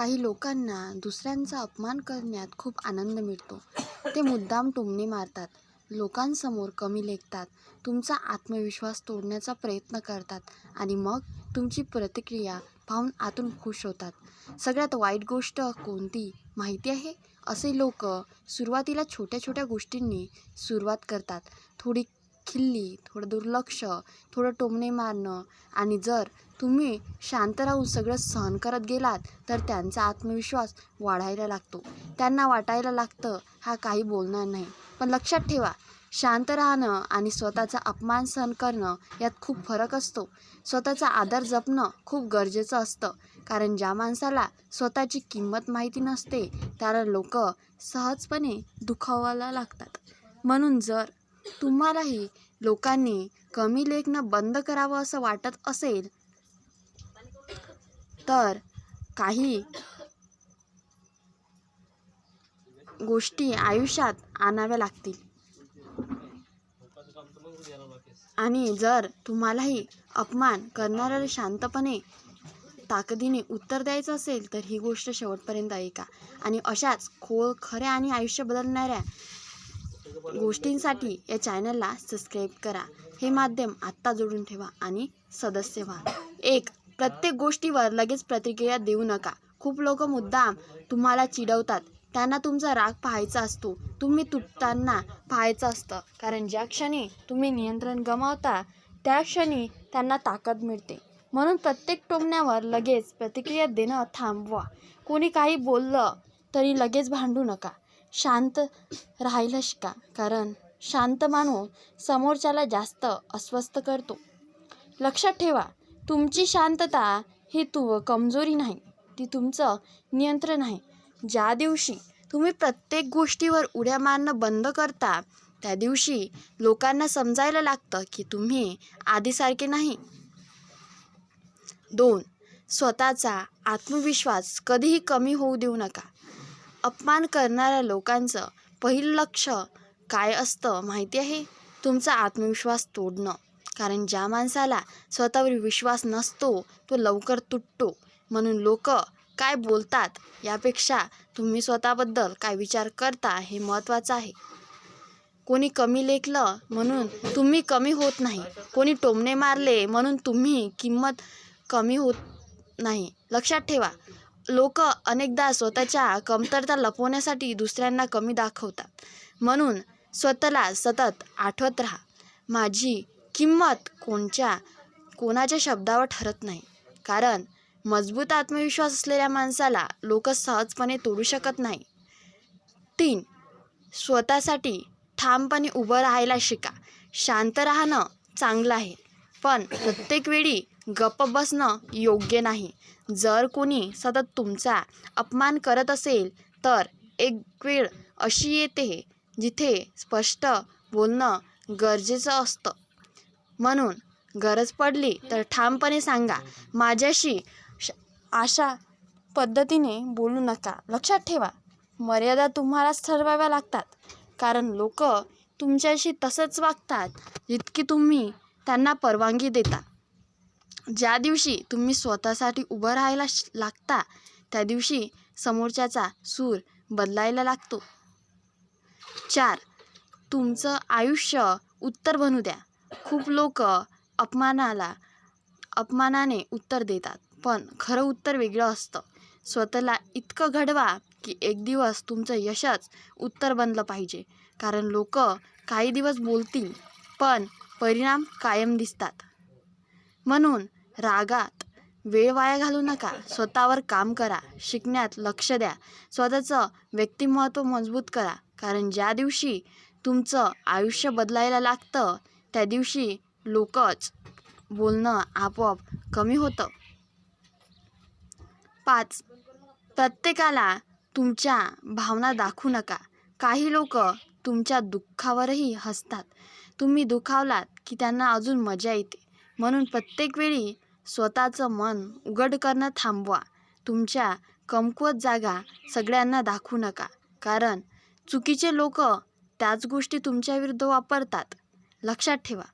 काही लोकांना दुसऱ्यांचा अपमान करण्यात खूप आनंद मिळतो. ते मुद्दाम टोमणे मारतात, लोकांसमोर कमी लेखतात, तुमचा आत्मविश्वास तोडण्याचा प्रयत्न करतात आणि मग तुमची प्रतिक्रिया पाहून आतून खुश होतात. सगळ्यात वाईट गोष्ट कोणती माहिती आहे? असे लोक सुरुवातीला छोट्या छोट्या गोष्टींनी सुरुवात करतात. थोडी खिल्ली, थोडं दुर्लक्ष, थोडं टोमणे मारणं, आणि जर तुम्ही शांत राहून सगळं सहन करत गेलात तर त्यांचा आत्मविश्वास वाढायला लागतो. त्यांना वाटायला लागतं हा काही बोलणार नाही. पण लक्षात ठेवा, शांत राहणं आणि स्वतःचा अपमान सहन करणं यात खूप फरक असतो. स्वतःचा आदर जपणं खूप गरजेचं असतं, कारण ज्या माणसाला स्वतःची किंमत माहिती नसते त्याला लोक सहजपणे दुखावायला लागतात. म्हणून जर तुम्हालाही लोकांनी कमी लेखणं बंद करावं असं वाटत असेल तर काही गोष्टी आयुष्यात आणाव्या लागतील. आणि जर तुम्हालाही अपमान करणाऱ्याला शांतपणे ताकदीने उत्तर द्यायचं असेल तर ही गोष्ट शेवटपर्यंत ऐका. आणि अशाच खऱ्या आणि आयुष्य बदलणाऱ्या गोष्टींसाठी या चॅनलला सबस्क्राईब करा. हे माध्यम आत्ता जोडून ठेवा आणि सदस्य व्हा. 1. प्रत्येक गोष्टीवर लगेच प्रतिक्रिया देऊ नका. खूप लोक मुद्दाम तुम्हाला चिडवतात. त्यांना तुमचा राग पाहायचा असतो, तुम्ही तुटताना पाहायचं असतं. कारण ज्या क्षणी तुम्ही नियंत्रण गमावता त्या क्षणी त्यांना ताकद मिळते. म्हणून प्रत्येक टोमण्यावर लगेच प्रतिक्रिया देणं थांबवा. कोणी काही बोललं तरी लगेच भांडू नका. शांत राहायला शिका, कारण शांत माणूस समोरच्याला जास्त अस्वस्थ करतो. लक्षात ठेवा, तुमची शांतता ही कमजोरी नाही, ती तुमचं नियंत्रण आहे. ज्या दिवशी तुम्ही प्रत्येक गोष्टीवर उड्या मारणं बंद करता त्या दिवशी लोकांना समजायला लागतं की तुम्ही आधीसारखे नाही. 2. स्वतःचा आत्मविश्वास कधीही कमी होऊ देऊ नका. अपमान करणाऱ्या लोकांचं पहिलं लक्ष काय असतं माहिती आहे? तुमचा आत्मविश्वास तोडणं. कारण ज्या माणसाला स्वतःवर विश्वास नसतो तो लवकर तुटतो. म्हणून लोक काय बोलतात यापेक्षा तुम्ही स्वतःबद्दल काय विचार करता हे महत्त्वाचं आहे. कोणी कमी लेखलं म्हणून तुम्ही कमी होत नाही. कोणी टोमणे मारले म्हणून तुम्ही किंमत कमी होत नाही. लक्षात ठेवा, लोक अनेकदा स्वतःच्या कमतरता लपवण्यासाठी दुसऱ्यांना कमी दाखवतात. म्हणून स्वतःला सतत आठवत राहा, माझी किंमत कोणाच्या शब्दावर ठरत नाही. कारण मजबूत आत्मविश्वास असलेल्या माणसाला लोक सहजपणे तोडू शकत नाही. 3. स्वतःसाठी ठामपणे उभं राहायला शिका. शांत राहणं चांगलं आहे, पण प्रत्येक वेळी गप्प बसणं योग्य नाही. जर कोणी सतत तुमचा अपमान करत असेल तर एक वेळ अशी येते जिथे स्पष्ट बोलणं गरजेचं असतं. म्हणून गरज पडली तर ठामपणे सांगा, माझ्याशी अशा पद्धतीने बोलू नका. लक्षात ठेवा, मर्यादा तुम्हालाच ठरवाव्या लागतात, कारण लोक तुमच्याशी तसंच वागतात जितकी तुम्ही त्यांना परवानगी देता. ज्या दिवशी तुम्ही स्वतःसाठी उभं राहायला लागता त्या दिवशी समोरच्याचा सूर बदलायला लागतो. 4. तुमचं आयुष्य उत्तर बनू द्या. खूप लोक अपमानाने उत्तर देतात, पण खरं उत्तर वेगळं असतं. स्वतःला इतकं घडवा की एक दिवस तुमचं यशच उत्तर बनलं पाहिजे. कारण लोक काही दिवस बोलतील पण परिणाम कायम दिसतात. म्हणून रागात वेळ वाया घालवू नका. स्वतःवर काम करा, शिकण्यात लक्ष द्या, स्वतःचं व्यक्तिमत्व मजबूत करा. कारण ज्या दिवशी तुमचं आयुष्य बदलायला लागतं त्या दिवशी लोकच बोलणं आपोआप कमी होतं. 5. प्रत्येकाला तुमच्या भावना दाखवू नका. काही लोक तुमच्या दुःखावरही हसतात. तुम्ही दुखावलात की त्यांना अजून मजा येते. म्हणून प्रत्येक वेळी स्वतःचं मन उघड करणं थांबवा. तुमच्या कमकुवत जागा सगळ्यांना दाखवू नका, कारण चुकीचे लोक त्याच गोष्टी तुमच्याविरुद्ध वापरतात. लक्षात ठेवा,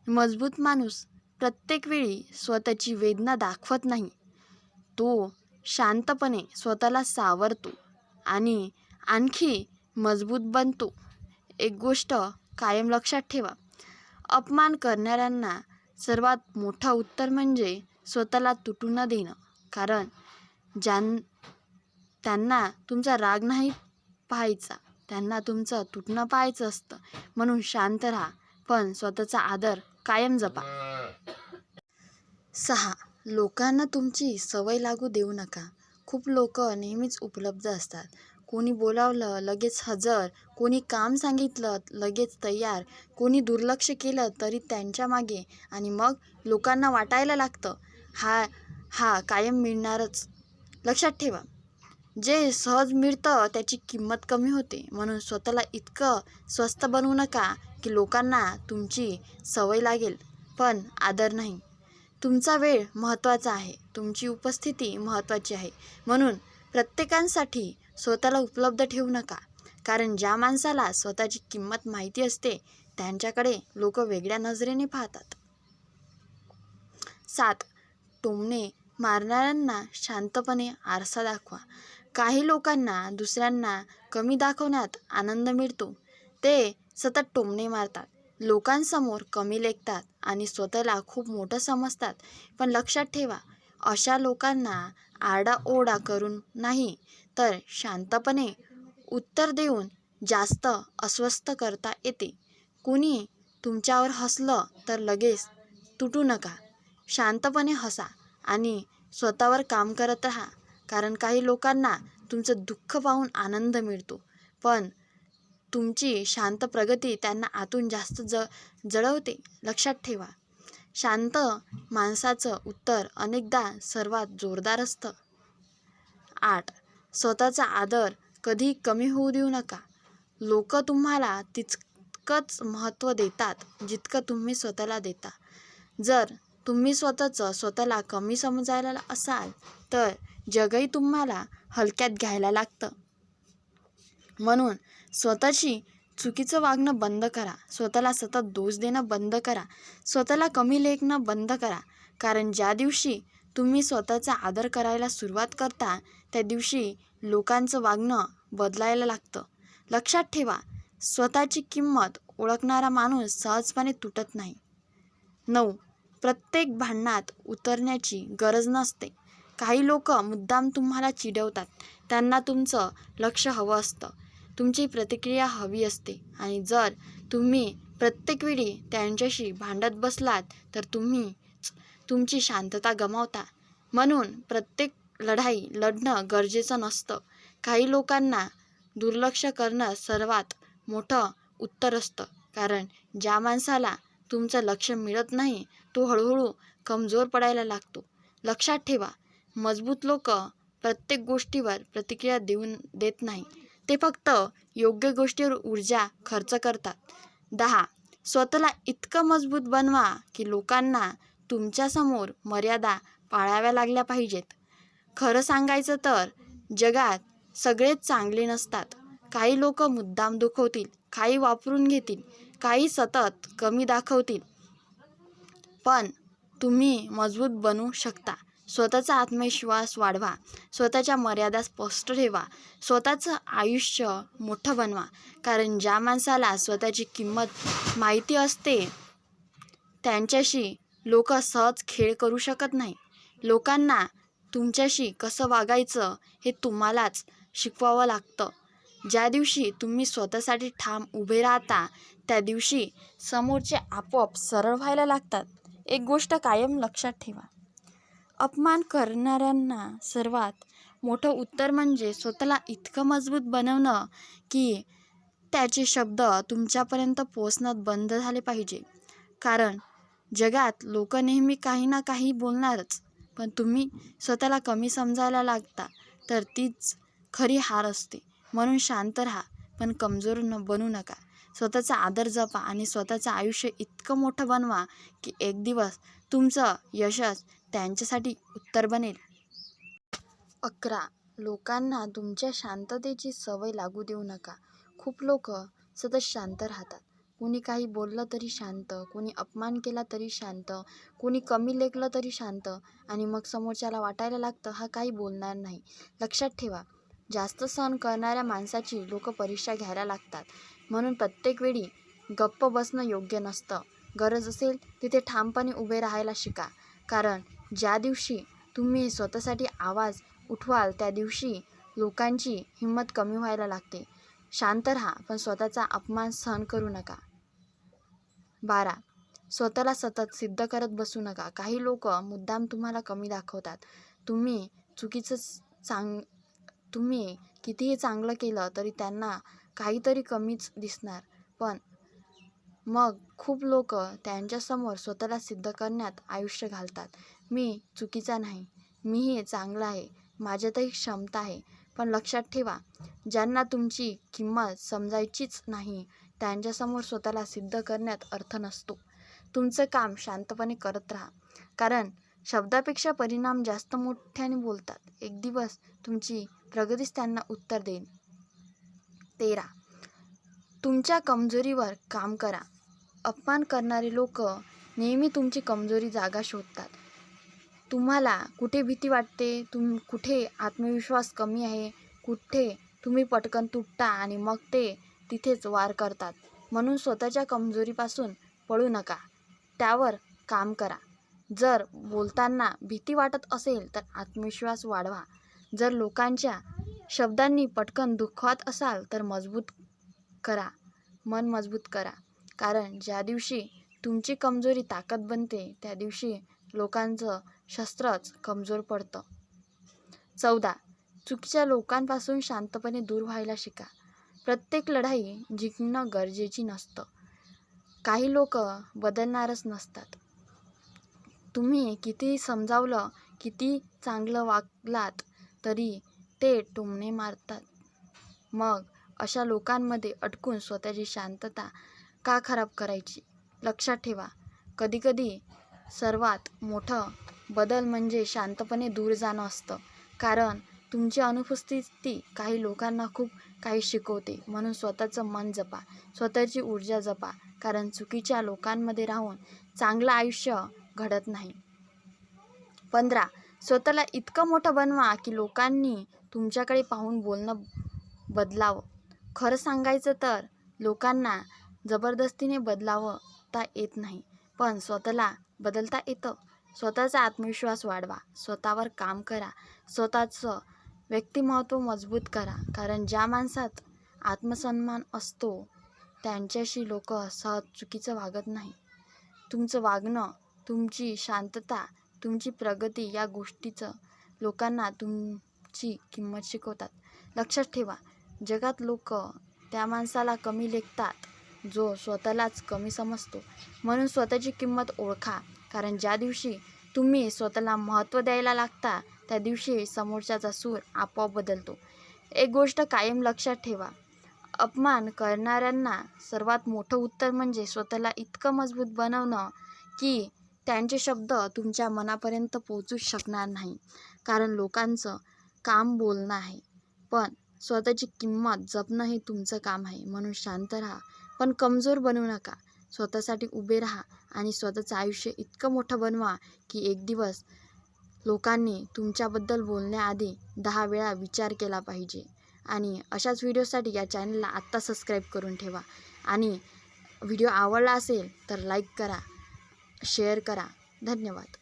मजबूत माणूस प्रत्येक वेळी स्वतःची वेदना दाखवत नाही, तो शांतपणे स्वतःला सावरतो आणि आणखी मजबूत बनतो. एक गोष्ट कायम लक्षात ठेवा, अपमान करणाऱ्यांना सर्वात मोठं उत्तर म्हणजे स्वतःला तुटू न देणं. कारण त्यांना तुमचा राग नाही पाहायचा, त्यांना तुमचं तुटणं पाहायचं असतं. म्हणून शांत राहा, पण स्वतःचा आदर कायम जपा. 6. लोकांना तुमची सवय लागू देऊ नका. खूप लोक नेहमीच उपलब्ध असतात. कोणी बोलावलं लगेच हजर, कोणी काम सांगितलं लगेच तयार, कोणी दुर्लक्ष केलं तरी त्यांच्या मागे. आणि मग लोकांना वाटायला लागतं हा कायम मिळणारच. लक्षात ठेवा, जे सहज मिळतं त्याची किंमत कमी होते. म्हणून स्वतःला इतकं स्वस्त बनवू नका की लोकांना तुमची सवय लागेल पण आदर नाही. तुमचा वेळ महत्त्वाचा आहे, तुमची उपस्थिती महत्त्वाची आहे. म्हणून प्रत्येकासाठी स्वतःला उपलब्ध ठेवू नका. कारण ज्या माणसाला स्वतःची किंमत माहिती असते त्यांच्याकडे लोक वेगळ्या नजरेने पाहतात. 7. टोमणे मारणाऱ्यांना शांतपणे आरसा दाखवा. काही लोकांना दुसऱ्यांना कमी दाखवण्यात आनंद मिळतो. ते सतत टोमणे मारतात, लोकांसमोर कमी लेखतात आणि स्वतःला खूप मोठं समजतात. पण लक्षात ठेवा, अशा लोकांना आरडाओरडा करून नाही तर शांतपणे उत्तर देऊन जास्त अस्वस्थ करता येते. कुणी तुमच्यावर हसलं तर लगेच तुटू नका. शांतपणे हसा आणि स्वतःवर काम करत राहा. कारण काही लोकांना तुमचं दुःख पाहून आनंद मिळतो, पण तुमची शांत प्रगती त्यांना आतून जास्त जळवते. लक्षात ठेवा, शांत माणसाचं उत्तर अनेकदा सर्वात जोरदार असतं. 8. स्वतःचा आदर कधी कमी होऊ देऊ नका. लोक तुम्हाला तितकंच महत्त्व देतात जितकं तुम्ही स्वतःला देता. जर तुम्ही स्वतःला कमी समजायला असाल तर जगही तुम्हाला हलक्यात घ्यायला लागतं. म्हणून स्वतःशी चुकीचं वागणं बंद करा. स्वतःला सतत दोष देणं बंद करा. स्वतःला कमी लेखणं बंद करा. कारण ज्या दिवशी तुम्ही स्वतःचा आदर करायला सुरुवात करता त्या दिवशी लोकांचं वागणं बदलायला लागतं. लक्षात ठेवा, स्वतःची किंमत ओळखणारा माणूस सहजपणे तुटत नाही. 9. प्रत्येक भांडणात उतरण्याची गरज नसते. काही लोक मुद्दाम तुम्हाला चिडवतात. त्यांना तुमचं लक्ष हवं असतं, तुमची प्रतिक्रिया हवी असते. आणि जर तुम्ही प्रत्येक वेळी त्यांच्याशी भांडत बसलात तर तुम्हीच तुमची शांतता गमावता. म्हणून प्रत्येक लढाई लढणं गरजेचं नसतं. काही लोकांना दुर्लक्ष करणं सर्वात मोठं उत्तर असतं. कारण ज्या माणसाला तुमचं लक्ष मिळत नाही तो हळूहळू कमजोर पडायला लागतो. लक्षात ठेवा, मजबूत लोक प्रत्येक गोष्टीवर प्रतिक्रिया देत नाही. ते फक्त योग्य गोष्टीवर ऊर्जा खर्च करतात. 10. स्वतःला इतकं मजबूत बनवा की लोकांना तुमच्यासमोर मर्यादा पाळाव्या लागल्या पाहिजेत. खरं सांगायचं तर जगात सगळेच चांगले नसतात. काही लोक मुद्दाम दुखवतील, काही वापरून घेतील, काही सतत कमी दाखवतील. पण तुम्ही मजबूत बनू शकता. स्वतःचा आत्मविश्वास वाढवा, स्वतःच्या मर्यादा स्पष्ट ठेवा, स्वतःचं आयुष्य मोठं बनवा. कारण ज्या माणसाला स्वतःची किंमत माहिती असते त्यांच्याशी लोक सहज खेळ करू शकत नाही. लोकांना तुमच्याशी कसं वागायचं हे तुम्हालाच शिकवावं लागतं. ज्या दिवशी तुम्ही स्वतःसाठी ठाम उभे राहता त्या दिवशी समोरचे आपोआप सरळ व्हायला लागतात. एक गोष्ट कायम लक्षात ठेवा, अपमान करणाऱ्यांना सर्वात मोठं उत्तर म्हणजे स्वतःला इतकं मजबूत बनवणं की त्याचे शब्द तुमच्यापर्यंत पोहोचणं बंद झाले पाहिजे. कारण जगात लोक नेहमी काही ना काही बोलणारच. पण तुम्ही स्वतःला कमी समजायला लागता तर तीच खरी हार असते. म्हणून शांत राहा, पण कमजोर बनू नका. स्वतःचा आदर जपा आणि स्वतःचं आयुष्य इतकं मोठं बनवा की एक दिवस तुमचं यशच त्यांच्यासाठी उत्तर बनेल. 11. लोकांना तुमच्या शांततेची सवय लागू देऊ नका. खूप लोक सतत शांत राहतात. कोणी काही बोललं तरी शांत, कोणी अपमान केला तरी शांत, कोणी कमी लेखलं तरी शांत आणि मग समोरच्याला वाटायला लागतं हा काही बोलणार नाही. लक्षात ठेवा, जास्त सहन करणाऱ्या माणसाची लोक परीक्षा घ्यायला लागतात. म्हणून प्रत्येक वेळी गप्प बसणं योग्य नसतं. गरज असेल तिथे ठामपणे उभे राहायला शिका. कारण ज्या दिवशी तुम्ही स्वतःसाठी आवाज उठवाल त्या दिवशी लोकांची हिंमत कमी व्हायला लागते. शांत राहा, पण स्वतःचा अपमान सहन करू नका. 12. स्वतःला सतत सिद्ध करत बसू नका. काही लोक मुद्दाम तुम्हाला कमी दाखवतात. तुम्ही कितीही चांगलं केलं तरी त्यांना काहीतरी कमीच दिसणार. पण मग खूप लोक त्यांच्यासमोर स्वतःला सिद्ध करण्यात आयुष्य घालतात. मी चुकीचा नाही, मीही चांगला आहे, माझ्यातही क्षमता आहे. पण लक्षात ठेवा, ज्यांना तुमची किंमत समजायचीच नाही त्यांच्यासमोर स्वतःला सिद्ध करण्यात अर्थ नसतो. तुमचं काम शांतपणे करत राहा. कारण शब्दापेक्षा परिणाम जास्त मोठ्याने बोलतात. एक दिवस तुमची प्रगतीच त्यांना उत्तर देईल. 13. तुमच्या कमजोरीवर काम करा. अपमान करणारे लोक नेहमी तुमची कमजोरी जागा शोधतात. तुम्हाला कुठे भीती वाटते, कुठे आत्मविश्वास कमी आहे, कुठे तुम्ही पटकन तुटता आणि मग ते तिथेच वार करतात. म्हणून स्वतःच्या कमजोरीपासून पळू नका, त्यावर काम करा. जर बोलताना भीती वाटत असेल तर आत्मविश्वास वाढवा. जर लोकांच्या शब्दांनी पटकन दुखावत असाल तर मन मजबूत करा. कारण ज्या दिवशी तुमची कमजोरी ताकद बनते त्या दिवशी लोकांचं शस्त्रच कमजोर पडतं. 14. चुकीच्या लोकांपासून शांतपणे दूर व्हायला शिका. प्रत्येक लढाई जिंकणं गरजेची नसतं. काही लोक बदलणारच नसतात. तुम्ही कितीही समजावलं, किती चांगलं वागलात तरी ते टोमणे मारतात. मग अशा लोकांमध्ये अडकून स्वतःची शांतता का खराब करायची? लक्षात ठेवा, कधीकधी सर्वात मोठं बदल म्हणजे शांतपणे दूर जाणं असतं. कारण तुमची अनुपस्थिती काही लोकांना खूप काही शिकवते. म्हणून स्वतःचं मन जपा, स्वतःची ऊर्जा जपा. कारण चुकीच्या लोकांमध्ये राहून चांगलं आयुष्य घडत नाही. 15. स्वतःला इतकं मोठं बनवा की लोकांनी तुमच्याकडे पाहून बोलणं बदलावं. खरं सांगायचं तर लोकांना जबरदस्तीने बदलावता येत नाही, पण स्वतःला बदलता येतं. स्वतःचा आत्मविश्वास वाढवा, स्वतःवर काम करा, स्वतःचं व्यक्तिमत्व मजबूत करा. कारण ज्या माणसात आत्मसन्मान असतो त्यांच्याशी लोक सहज चुकीचं वागत नाही. तुमचं वागणं, तुमची शांतता, तुमची प्रगती या गोष्टीचं लोकांना तुमची किंमत शिकवतात. लक्षात ठेवा, जगात लोक त्या माणसाला कमी लेखतात जो स्वतःलाच कमी समजतो. म्हणून स्वतःची किंमत ओळखा. कारण ज्या दिवशी तुम्ही स्वतःला महत्त्व द्यायला लागता त्या दिवशी समोरच्याचा सूर आपोआप बदलतो. एक गोष्ट कायम लक्षात ठेवा, अपमान करणाऱ्यांना सर्वात मोठं उत्तर म्हणजे स्वतःला इतकं मजबूत बनवणं की त्यांचे शब्द तुमच्या मनापर्यंत पोहोचूच शकणार नाही. कारण लोकांचं काम बोलणं आहे, पण स्वतःची किंमत जपणं हे तुमचं काम आहे. म्हणून शांत राहा, पण कमजोर बनू नका. स्वतःसाठी उभे राहा आणि स्वतःचं आयुष्य इतकं मोठं बनवा की एक दिवस लोकांनी तुमच्याबद्दल बोलण्याआधी 10 वेळा विचार केला पाहिजे. आणि अशाच व्हिडिओसाठी या चॅनलला आत्ता सबस्क्राईब करून ठेवा. आणि व्हिडिओ आवडला असेल तर लाईक करा, शेअर करा. धन्यवाद.